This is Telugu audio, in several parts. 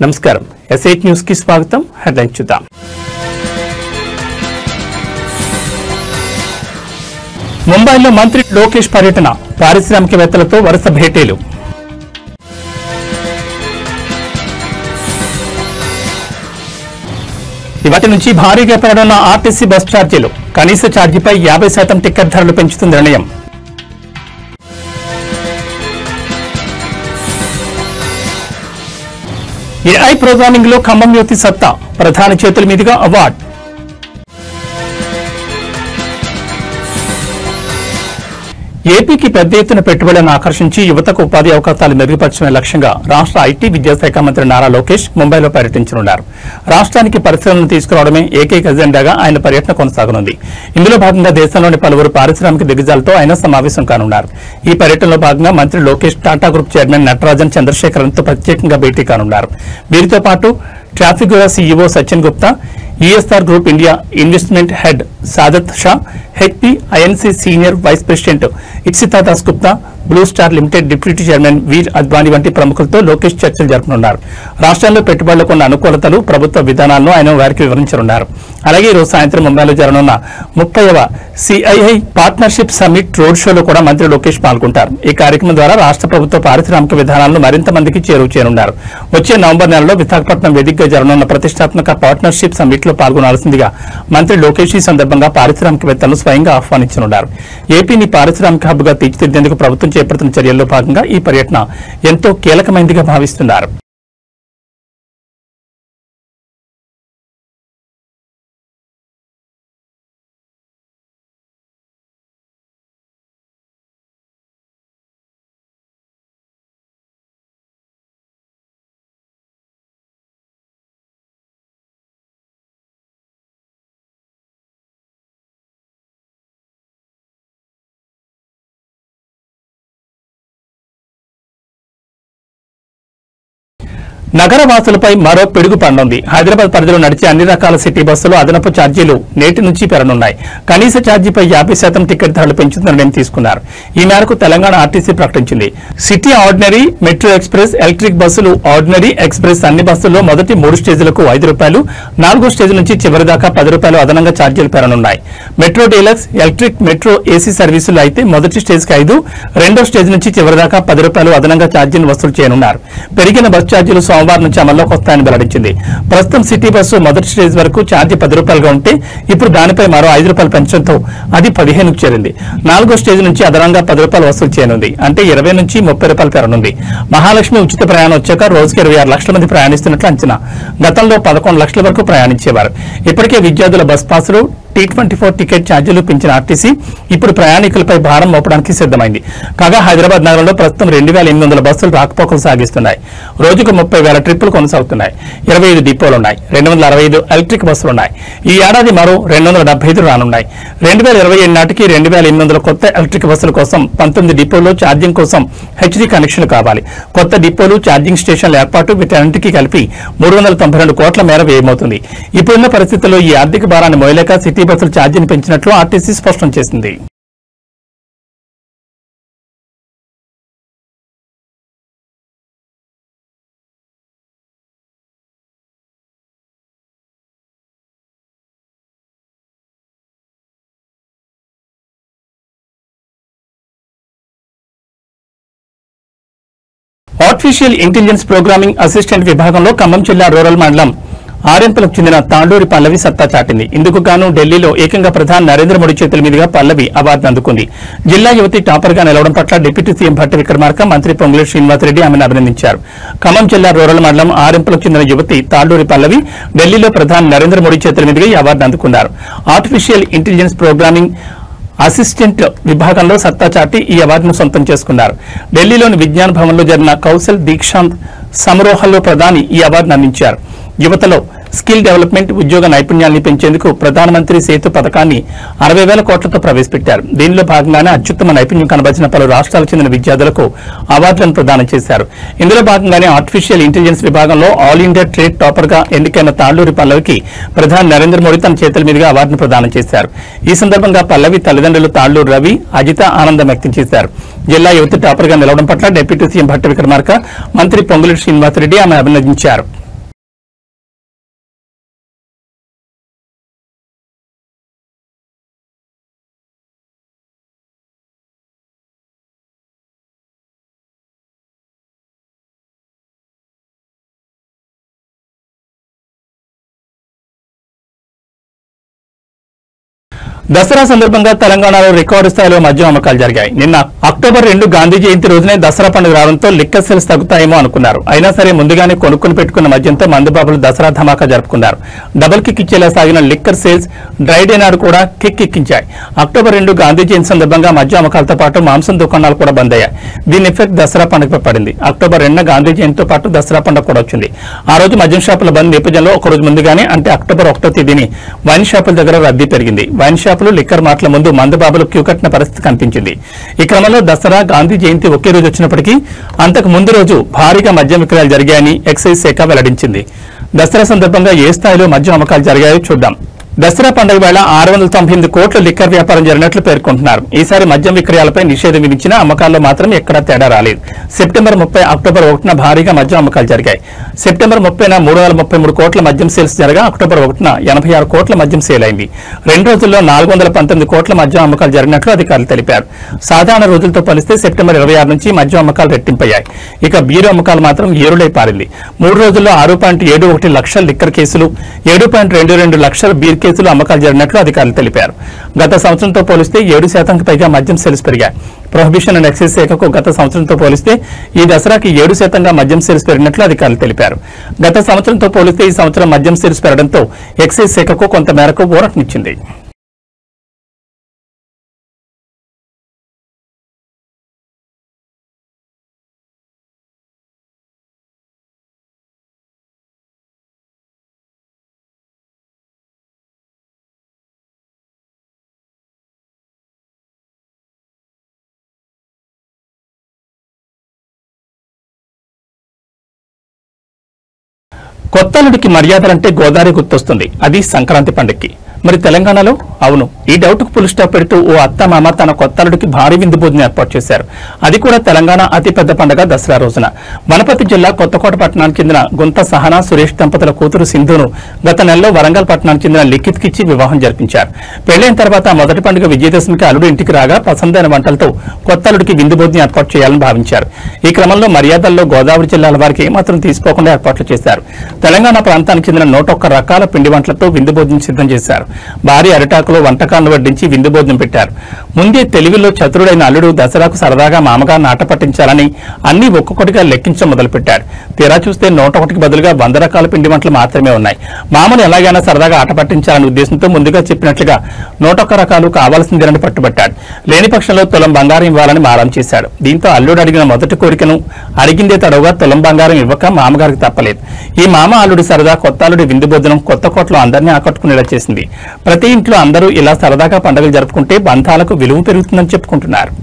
నమస్కారం S8 న్యూస్ కి స్వాగతం. హెడ్లైన్స్ చూద్దాం. ముంబైలో మంత్రి లోకేష్ పర్యటన, పారిశ్రామికవేత్తలతో వరుస భేటీలు. ఇవాటి నుంచి భారీగా పెరగనున్న ఆర్టీసీ బస్ ఛార్జీలు, కనీస ఛార్జీపై 50% టికెట్ ధరలు పెంచుతుంది నిర్ణయం. AI ప్రోగ్రామింగ్ లో ఖమ్మం యువతి సత్తా, ప్రధాని చేతుల మీదుగా అవార్డు. ఏపీకి పెద్ద ఎత్తున పెట్టుబడులను ఆకర్షించి యువతకు ఉపాధి అవకాశాలు మెరుగుపరచడమే లక్ష్యంగా రాష్ట్ర ఐటీ విద్యాశాఖ మంత్రి నారా లోకేష్ ముంబైలో పర్యటించనున్నారు. రాష్ట్రానికి పరిశ్రమలను తీసుకురావడమే ఏకైక ఎజెండాగా ఆయన పర్యటన కొనసాగనుంది. ఇందులో భాగంగా దేశంలోని పలువురు పారిశ్రామిక దిగ్గజాలతో ఆయన సమావేశం కానున్నారు. ఈ పర్యటనలో భాగంగా మంత్రి లోకేష్ టాటా గ్రూప్ చైర్మన్ నటరాజన్ చంద్రశేఖరన్తో ప్రత్యేకంగా భేటీ కానున్నారు. వీరితో పాటు Trafigura CEO Sachin Gupta, ESR group India investment head Saadat Shah, HP INC senior vice president Ipsita Das Gupta, blue star limited deputy chairman Vir Advani వంటి ప్రముఖులతో లోకేష్ చర్చలు జరపనున్నారు. రాష్ట్రంలో పెట్టుబడులకు ఉన్న అనుకూలతలు, ప్రభుత్వ విధానాలను ఆయన వారికి వివరించనున్నారు. అలాగే ఈరోజు సాయంత్రం ముంబైలో జరగనున్న 30వ CII పార్ట్నర్షిప్ సమ్మిట్ రోడ్ షోలో కూడా మంత్రి లోకేష్ పాల్గొంటారు. ఈ కార్యక్రమం ద్వారా రాష్ట్ర ప్రభుత్వ పారిశ్రామిక విధానాలను మరింత మందికి చేరువ చేయనున్నారు. వచ్చే నవంబర్ నెలలో విశాఖపట్నం వేదికగా జరగనున్న ప్రతిష్టాత్మక పార్ట్నర్షిప్ సమ్మిట్ లో పాల్గొనాల్సిందిగా మంత్రి లోకేష్ ఈ సందర్భంగా పారిశ్రామికవేత్తలను స్వయంగా ఆహ్వానించనున్నారు. ఏపీని పారిశ్రామిక హబ్ గా తీర్చిదిద్దేందుకు ప్రభుత్వం చేపడుతున్న చర్యల్లో భాగంగా ఈ పర్యటన ఎంతో కీలకమైనదిగా భావిస్తున్నారు. నగర వాసులపై మరో పిడుగు పడనుంది. హైదరాబాద్ పరిధిలో నడిచే అన్ని రకాల సిటీ బస్సులు అదనపు ఛార్జీలు నేటి నుంచి పెరగనున్నాయి. కనీస ఛార్జీపై 50% టికెట్ ధరలు పెంచుతున్న నిర్ణయం తీసుకున్నారు. ఈ మేరకు తెలంగాణ ఆర్టీసీ ప్రకటించింది. City ordinary, metro express, electric బస్సులు, ఆర్డినరీ, ఎక్స్ప్రెస్ అన్ని బస్సుల్లో మొదటి 3 స్టేజీలకు ₹5, 4వ స్టేజ్ నుంచి చివరి దాకా ₹10 అదనంగా ఛార్జీలు పెరగనున్నాయి. Metro deluxe, electric, metro AC సర్వీసులు అయితే మొదటి స్టేజ్కి 5, రెండో స్టేజ్ నుంచి చివరి దాకా ₹10 అదనంగా ఛార్జీలు వసూలు చేయనున్నారు. పెరిగిన బస్ ఛార్జీలు సోమవారం నుంచి అమల్లోకి వస్తాయని వెల్లడించింది. ప్రస్తుతం సిటీ బస్సు మొదటి స్టేజ్ వరకు ఛార్జీ ₹10గా ఉంటే ఇప్పుడు దానిపై మరో ₹5 పెంచడంతో అది 15కు చేరింది. 4వ స్టేజ్ నుంచి అదనంగా ₹10 వసూలు చేయనుంది. అంటే ₹20 నుంచి ₹30 పెరగనుంది. మహాలక్ష్మి ఉచిత ప్రయాణం వచ్చాక రోజుకి 26 లక్షల మంది ప్రయాణిస్తున్నట్లు అంచనా. గతంలో 11 లక్షల వరకు ప్రయాణించేవారు. ఇప్పటికే విద్యార్థుల బస్ పాసులు, T24 టికెట్ ఛార్జీలు పెంచిన ఆర్టీసీ ఇప్పుడు ప్రయాణికులపై భారం మోపడానికి సిద్దమైంది. కాగా హైదరాబాద్ నగరంలో ప్రస్తుతం 2800 బస్సులు రాకపోకలు సాగిస్తున్నాయి. రోజుకు 30,000 ట్రిప్పులు కొనసాగుతున్నాయి. 25 డిపోలున్నాయి. 265 ఎలక్ట్రిక్ బస్సులున్నాయి. ఈ ఏడాది మరో 275 రానున్నాయి. 2027 నాటికి 2800 కొత్త ఎలక్ట్రిక్ బస్సుల కోసం 19 డిపోల్లో ఛార్జింగ్ కోసం HD కనెక్షన్లు కావాలి. కొత్త డిపోలు, ఛార్జింగ్ స్టేషన్ల ఏర్పాటు వీటన్నింటికీ కలిపి 392 కోట్ల మేర వ్యయమవుతుంది. ఇప్పుడున్న పరిస్థితుల్లో ఈ ఆర్థిక భారాన్ని మోయలేక సిటీ బస్సులు ఛార్జీని పెంచినట్లు ఆర్టీసీ స్పష్టం చేసింది. ఆర్టిఫిషియల్ ఇంటెలిజెన్స్ ప్రోగ్రామింగ్ అసిస్టెంట్ విభాగంలో ఖమ్మం జిల్లా రూరల్ మండలం ఆర్ఎంపులకు చెందిన తాండూరి పల్లవి సత్తా చాటింది. ఇందుకు గాను ఢిల్లీలో ఏకంగా ప్రధాని నరేంద్ర మోడీ చేతుల మీదుగా పల్లవి అవార్డు అందుకుంది. జిల్లా యువతి టాపర్ గా నిలవడం పట్ల డిప్యూటీ సీఎం భట్టి విక్రమార్క, మంత్రి పొంగులేటి శ్రీనివాసరెడ్డి ఆమెను అభినందించారు. ఖమ్మం జిల్లా రూరల్ మండలం ఆర్ఎంపులకు చెందిన యువతి తాండూరి పల్లవి ఢిల్లీలో ప్రధాని నరేంద్ర మోడీ చేతుల మీదుగా ఈ అవార్డు అందుకున్నారు. ఆర్టిఫిషియల్ ఇంటెలిజెన్స్ ప్రోగ్రామింగ్ అసిస్టెంట్ విభాగంలో సత్తా చాటి ఈ అవార్డును సొంతం చేసుకున్నారు. ఢిల్లీలోని విజ్ఞాన్ భవన్లో జరిగిన కౌశల్ దీక్షాంత్ సమారోహంలో ప్రధాని ఈ అవార్డును అందించారు. యువతలో స్కిల్ డెవలప్మెంట్, ఉద్యోగ నైపుణ్యాన్ని పెంచేందుకు ప్రధానమంత్రి సేతు పథకాన్ని 60,000 కోట్లతో ప్రవేశపెట్టారు. దీనిలో భాగంగానే అత్యుత్తమ నైపుణ్యం కనబరిచిన పలు రాష్ట్రాలకు చెందిన విద్యార్థులకు అవార్డులను ప్రదానం చేశారు. ఇందులో భాగంగానే ఆర్టిఫిషియల్ ఇంటెలిజెన్స్ విభాగంలో ఆల్ ఇండియా ట్రేడ్ టాపర్ గా ఎన్నికైన తాళ్లూరి పల్లవికి ప్రధాని నరేంద్ర మోడీ తన చేతుల మీదుగా అవార్డును ప్రదానం చేశారు. ఈ సందర్భంగా పల్లవి తల్లిదండ్రులు తాళ్లూరు రవి, అజిత ఆనందం వ్యక్తం చేశారు. జిల్లా యువత టాపర్ గా నిలవడం పట్ల డిప్యూటీ సీఎం భట్టి విక్రమార్క, మంత్రి పొంగులేటి శ్రీనివాసరెడ్డి ఆమె అభినందించారు. దసరా సందర్భంగా తెలంగాణలో రికార్డు స్థాయిలో మద్యం అమ్మకాలు జరిగాయి. నిన్న అక్టోబర్ 2 గాంధీ జయంతి రోజునే దసరా పండుగ రావడంతో లిక్కర్ సేల్స్ తగ్గుతాయేమో అనుకున్నారు. అయినా సరే ముందుగానే కొనుక్కుని పెట్టుకున్న మద్యంతో మందుబాబులు దసరా ధమాకా జరుపుకున్నారు. డబుల్ కిక్ ఇచ్చేలా సాగిన లిక్కర్ సేల్స్ డ్రై డే నాడు కూడా కిక్ ఎక్కించాయి. అక్టోబర్ 2 గాంధీ జయంతి సందర్భంగా మద్యం అమ్మకాలతో పాటు మాంసం దుకాణాలు కూడా బంద్ అయ్యాయి. దీని ఎఫెక్ట్ దసరా పండుగపై పడింది. అక్టోబర్ 2 గాంధీ జయంతితో పాటు దసరా పండుగ కూడా వచ్చింది. ఆ రోజు మద్యం షాపుల బంద్ నేపథ్యంలో ఒకరోజు ముందుగానే అంటే అక్టోబర్ 1వ తేదీని వైన్ షాపుల దగ్గర రద్దీ పెరిగింది. వైన్ షాపులు లిక్కర్ మార్ట్ల ముందు మందుబాబులు క్యూ కట్టిన పరిస్థితి కనిపించింది. ఈ క్రమంలో దసరా గాంధీ జయంతి ఒకే రోజు వచ్చినప్పటికీ అంతకు ముందు రోజు భారీగా మద్యం విక్రయాలు జరిగాయని ఎక్సైజ్ శాఖ వెల్లడించింది. దసరా సందర్భంగా ఏ స్థాయిలో మద్యం అమ్మకాలు జరిగాయో చూద్దాం. దసరా పండుగ వేళ 698 కోట్ల లిక్కర్ వ్యాపారం జరిగినట్లు పేర్కొంటున్నారు. ఈసారి మద్యం విక్రయాలపై నిషేధం విధించిన అమ్మకాల్లో మాత్రం ఎక్కడా తేడా రాలేదు. సెప్టెంబర్ 30, అక్టోబర్ 1న భారీగా మద్యం అమ్మకాలు జరిగాయి. సెప్టెంబర్ 30న 333 కోట్ల మద్యం సేల్స్ జరగా అక్టోబర్ 1న 86 కోట్ల మద్యం సేల్ అయింది. 2 రోజుల్లో 419 కోట్ల మద్యం అమ్మకాలు జరిగినట్లు అధికారులు తెలిపారు. సాధారణ రోజులతో పోలిస్తే సెప్టెంబర్ 26 నుంచి మద్యం అమ్మకాలు రెట్టింపయ్యాయి. ఇక బీరు అమ్మకాలు మాత్రం ఏరులై పారింది. 3 రోజుల్లో 6.71 లక్షల లిక్కర్ కేసులు, 7.22 లక్షల బీర్ కేసులు అమ్మకాలు జరిగినట్లు అధికారులు తెలిపారు. గత సంవత్సరంతో పోలిస్తే 7% పైగా మద్యం సేల్స్ పెరిగాయి. ప్రొహిబిషన్ అండ్ ఎక్సైజ్ శాఖకు గత సంవత్సరంతో పోలిస్తే ఈ దసరాకి 7% మద్యం సేల్స్ పెరిగినట్లు అధికారులు తెలిపారు. గత సంవత్సరంతో పోలిస్తే ఈ సంవత్సరం మద్యం సేల్స్ పెరగడంతో ఎక్సైజ్ శాఖకు కొంత మేరకు ఊరటనిచ్చింది. కొత్తల్లుడికి మర్యాదలంటే గోదావరి గుర్తొస్తుంది. అది సంక్రాంతి పండుగకి. మరి తెలంగాణలో? అవును, ఈ డౌట్కు ఫుల్ స్టాప్ పెడుతూ ఓ అత్తమామ తన కొత్తల్లుడికి భారీ విందు భోజనం ఏర్పాటు చేశారు. అది కూడా తెలంగాణ అతిపెద్ద పండుగ దసరా రోజున. వనపర్తి జిల్లా కొత్తకోట పట్టణానికి చెందిన గుంత సహనా సురేష్ దంపతుల కూతురు సింధును గత నెలలో వరంగల్ పట్టణానికి చెందిన లిఖిత్కిచ్చి వివాహం జరిపించారు. పెళ్లైన తర్వాత మొదటి పండుగ విజయదశమికి అల్లుడు ఇంటికి రాగా పసందైన వంటలతో కొత్తల్లుడికి విందు భోజనం ఏర్పాటు చేయాలని భావించారు. ఈ క్రమంలో మర్యాదల్లో గోదావరి జిల్లాల వారికి ఏమాత్రం తీసుకోకుండా ఏర్పాట్లు చేశారు. తెలంగాణ ప్రాంతానికి చెందిన 101 రకాల పిండి వంటలతో విందు భోజనం సిద్ధం చేశారు. భారీ అరిటాకులో వంటకాలను వడ్డించి విందు భోజనం పెట్టారు. ముందే తెలివిలో చతురుడైన అల్లుడు దసరాకు సరదాగా మామగారిని ఆట పట్టించాలని అన్ని ఒక్కొక్కటిగా లెక్కించడం మొదలుపెట్టారు. తీరా చూస్తే 101కి బదులుగా 100 రకాల పిండి వంటలు మాత్రమే ఉన్నాయి. మామను ఎలాగైనా సరదాగా ఆట పట్టించాలనే ఉద్దేశంతో ముందుగా చెప్పినట్లుగా 101 రకాలు కావాల్సిందేనని పట్టుబట్టాడు. లేని పక్షంలో తులం బంగారం ఇవ్వాలని మారం చేశాడు. దీంతో అల్లుడు అడిగిన మొదటి కోరికను అడిగిందే తడవుగా తులం బంగారం ఇవ్వక మామగారికి తప్పలేదు. ఈ మామ అల్లుడి సరదా కొత్త అల్లుడి విందు భోజనం కొత్తకోటలో అందరినీ ఆకట్టుకునేలా చేసింది. ప్రతి ఇంట్లో అందరూ ఇలా సరదాగా పండుగలు జరుపుకుంటే బంధాలకు విలువ పెరుగుతుందని చెప్పుకుంటున్నారు.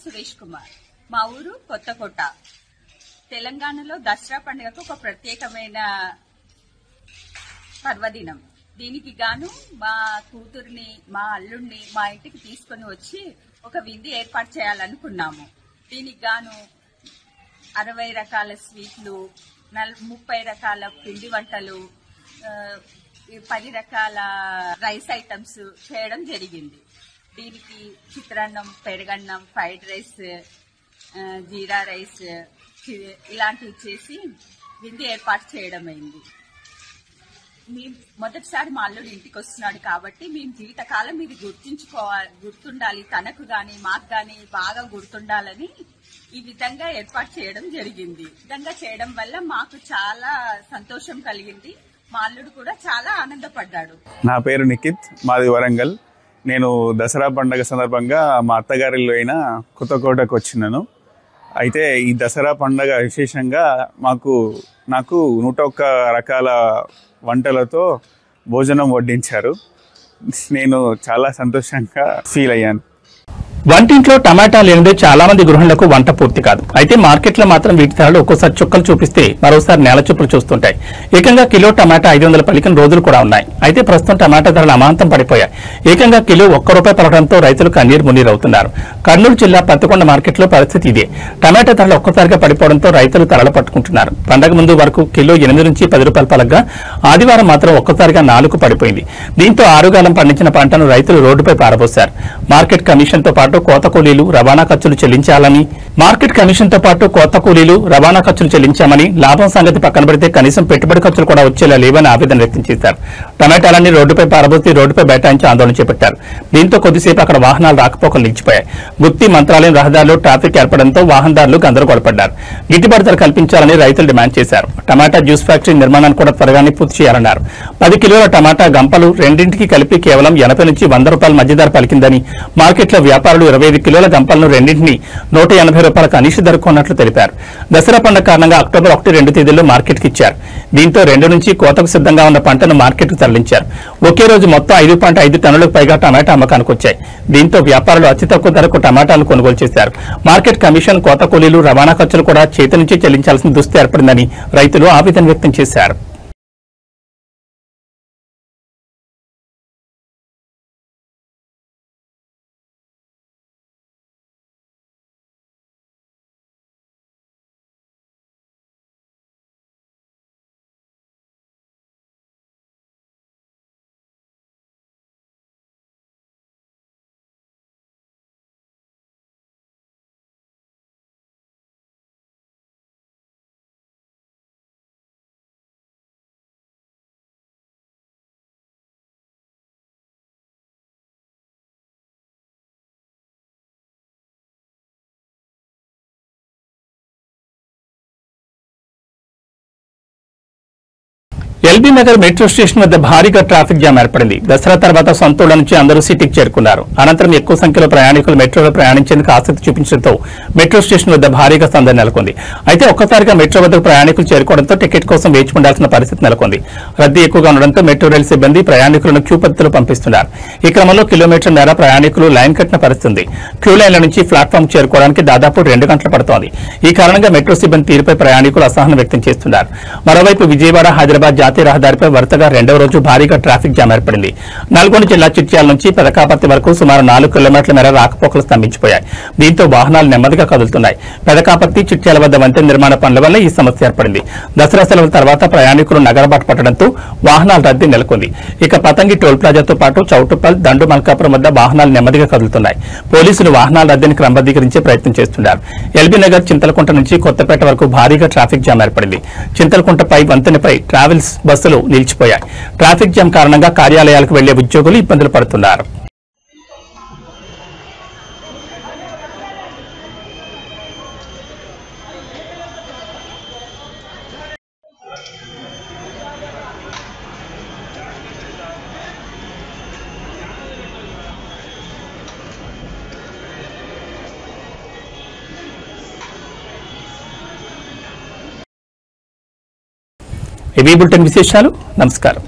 సురేష్ కుమార్, మా ఊరు కొత్తకోట. తెలంగాణలో దసరా పండుగకు ఒక ప్రత్యేకమైన పర్వదినం. దీనికి గాను మా కూతుర్ని, మా అల్లుడిని మా ఇంటికి తీసుకుని వచ్చి ఒక విందు ఏర్పాటు చేయాలనుకున్నాము. దీనికి గాను 60 రకాల స్వీట్లు, 30 రకాల పిండి వంటలు, 10 రకాల రైస్ ఐటమ్స్ చేయడం జరిగింది. దీనికి చిత్రాన్నం, పెరుగన్నం, ఫ్రైడ్ రైస్, జీరా రైస్ ఇలాంటివి చేసి విందు ఏర్పాటు చేయడం అయింది. మేము మొదటిసారి మా అల్లుడు ఇంటికి వస్తున్నాడు కాబట్టి మేము జీవితకాలం ఇది గుర్తుండాలి, తనకు గాని మాకు గాని బాగా గుర్తుండాలని ఈ విధంగా ఏర్పాటు చేయడం జరిగింది. ఈ విధంగా చేయడం వల్ల మాకు చాలా సంతోషం కలిగింది. మా అల్లుడు కూడా చాలా ఆనందపడ్డాడు. నా పేరు నిఖిత్, మాది వరంగల్. నేను దసరా పండుగ సందర్భంగా మా అత్తగారిలో అయిన కొత్తకోటకు వచ్చినాను. అయితే ఈ దసరా పండుగ విశేషంగా నాకు 101 రకాల వంటలతో భోజనం వడ్డించారు. నేను చాలా సంతోషంగా ఫీల్ అయ్యాను. వంటింట్లో టమాటా లేనిదే చాలా మంది గృహిణులకు వంట పూర్తి కాదు. అయితే మార్కెట్లో మాత్రం వీటి ధరలు ఒక్కోసారి చుక్కలు చూపిస్తే మరోసారి నేల చూపులు చూస్తుంటాయి. ఏకంగా కిలో టమాటా 500 పలికిన రోజులు కూడా ఉన్నాయి. అయితే ప్రస్తుతం టమాటా ధరలు అమాంతం పడిపోయాయి. ఏకంగా కిలో ₹1 పలకడంతో రైతులు కన్నీరు మున్నీరవుతున్నారు. కర్నూలు జిల్లా పత్తికొండ మార్కెట్లో పరిస్థితి ఇదే. టమాటా ధరలు ఒక్కసారిగా పడిపోవడంతో రైతులు తలలు పట్టుకుంటున్నారు. పండగ ముందు వరకు కిలో ₹8 నుంచి ₹10 పలకగా ఆదివారం మాత్రం ఒక్కసారిగా 4 పడిపోయింది. దీంతో ఆరుగాలం పండించిన పంటను రైతులు రోడ్డుపై పారబోశారు. మార్కెట్ కమిషన్తో పాటు కోత కూలీలు రవాణా ఖర్చులు చెల్లించామని లాభం సంగతి పక్కన పెడితే కనీసం పెట్టుబడి ఖర్చులు కూడా వచ్చేలా లేవని ఆవేదన వ్యక్తం చేశారు. టమాటాలన్నీ రోడ్డుపై పారబోసి రోడ్డుపై బైఠాయించి ఆందోళన చేపట్టారు. దీంతో కొద్దిసేపు అక్కడ వాహనాలు రాకపోకలు నిలిచిపోయాయి. గుత్తి మంత్రాలయం రహదారిలో ట్రాఫిక్ ఏర్పడంతో వాహనదారులు గందరగోళపడ్డారు. గిట్టుబాటు ధర కల్పించాలని రైతులు డిమాండ్ చేశారు. టమాటా జ్యూస్ ఫ్యాక్టరీ నిర్మాణాన్ని కూడా త్వరగానే పూర్తి చేయాలన్నారు. 10 కిలోల టమాటా గంపలు రెండింటికి కలిపి కేవలం ₹80 నుంచి ₹100 మధ్య ధర పలికిందని, మార్కెట్లో వ్యాపారులు 25 కిలోల గంపలను రెండింటిని ₹180 కనీస ధర కొన్నట్లు తెలిపారు. దసరా పండుగ కారణంగా అక్టోబర్ 1, 2 తేదీల్లో మార్కెట్కి ఇచ్చారు. దీంతో 2 నుంచి కోతకు సిద్ధంగా ఉన్న పంటను మార్కెట్కు తరలించారు. ఒకే రోజు మొత్తం 5.5 టన్నులకు పైగా టమాటా అమ్మకానికి వచ్చాయి. దీంతో వ్యాపారులు అతి తక్కువ ధరకు టమాటాలు కొనుగోలు చేశారు. మార్కెట్ కమిషన్, కోత కూలీలు, రవాణా ఖర్చులు కూడా చేతి నుంచి చెల్లించాల్సిన దుస్థితి ఏర్పడిందని రైతులు ఆవేదన వ్యక్తం చేశారు. ఎల్బీ నగర్ మెట్రో స్టేషన్ వద్ద భారీగా ట్రాఫిక్ జామ్ ఏర్పడింది. దసరా తర్వాత సొంత ఊళ్ల నుంచి అందరూ సిటీకి చేరుకున్నారు. అనంతరం ఎక్కువ సంఖ్యలో ప్రయాణికులు మెట్రోలో ప్రయాణించేందుకు ఆసక్తి చూపించడంతో మెట్రో స్టేషన్ వద్ద భారీగా సందడి నెలకొంది. అయితే ఒక్కసారిగా మెట్రో వద్దకు ప్రయాణికులు చేరుకోవడంతో టికెట్ కోసం వేచి ఉండాల్సిన పరిస్థితి నెలకొంది. రద్దీ ఎక్కువగా ఉండడంతో మెట్రో రైలు సిబ్బంది ప్రయాణికులను క్యూ పద్ధతిలో పంపిస్తున్నారు. ఈ క్రమంలో కిలోమీటర్ మేర ప్రయాణికులు లైన్ కట్టిన పరిస్థితి. క్యూ లైన్ల నుంచి ప్లాట్ఫామ్ చేరుకోవడానికి దాదాపు 2 గంటలు పడుతోంది. ఈ కారణంగా మెట్రో సిబ్బంది తీరుపై ప్రయాణికులు అసహనం వ్యక్తం చేస్తున్నారు. మరోవైపు విజయవాడ, హైదరాబాద్ జాతీయ రహదారిపై వరుసగా 2వ రోజు భారీగా ట్రాఫిక్ జామ్ ఏర్పడింది. నల్గొండ జిల్లా చిట్యాల నుంచి పెదకాపర్తి వరకు సుమారు 4 కిలోమీటర్ల మేర రాకపోకలు స్తంభించిపోయాయి. దీంతో వాహనాలు నెమ్మదిగా కదులుతున్నాయి. పెదకాపర్తి, చిట్యాల వద్ద వంతెన నిర్మాణ పనుల వల్ల ఈ సమస్య ఏర్పడింది. దసరా సెలవుల తర్వాత ప్రయాణికులు నగరబాటు పట్టడంతో వాహనాల రద్దీ నెలకొంది. ఇక పతంగి టోల్ ప్లాజాతో పాటు చౌటుప్పల్, దండు మల్కాపురం వద్ద వాహనాలు నెమ్మదిగా కదులుతున్నాయి. పోలీసులు వాహనాల రద్దీని క్రమబద్దీకరించే ప్రయత్నం చేస్తున్నారు. ఎల్బీ నగర్, చింతలకుంట నుంచి కొత్తపేట వరకు భారీగా ట్రాఫిక్ జామ్ ఏర్పడింది. చింతలకుంటపై వంతెనపై ట్రావెల్స్ బస్సులు నిలిచిపోయాయి. ట్రాఫిక్ జామ్ కారణంగా కార్యాలయాలకు వెళ్లే ఉద్యోగులు ఇబ్బందులు పడుతున్నారు. ఇవి బులెటిన్ విశేషాలు. నమస్కారం.